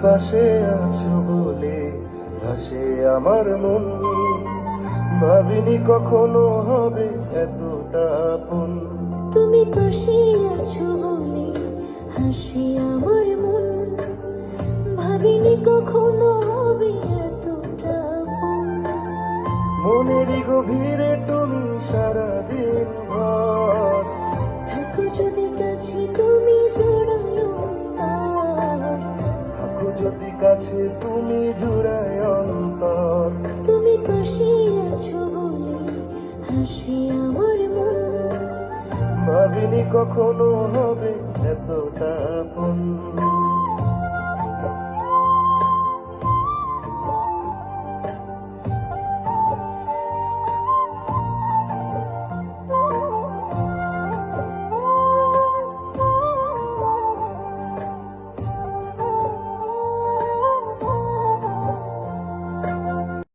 পাশে আছো বলে ভাসে আমার মন, ভাবিনি কখনো হবে এতটা আপন। তুমি পাশে আছো বলে হাসি আমার মন, ভাবিনি কখনো হবে এতটা আপন। মনেরই গভীরে তুমি সারাদিন ভর, থাকো যদি কাছে তুমি জোড়ায় অন্তর। থাকো যদি কাছে তুমি জুড়ায় অন্তর। তুমি পাশে আছো বলে হাসি আমার মন, ভাবিনি কখনো হবে এতটা আপন।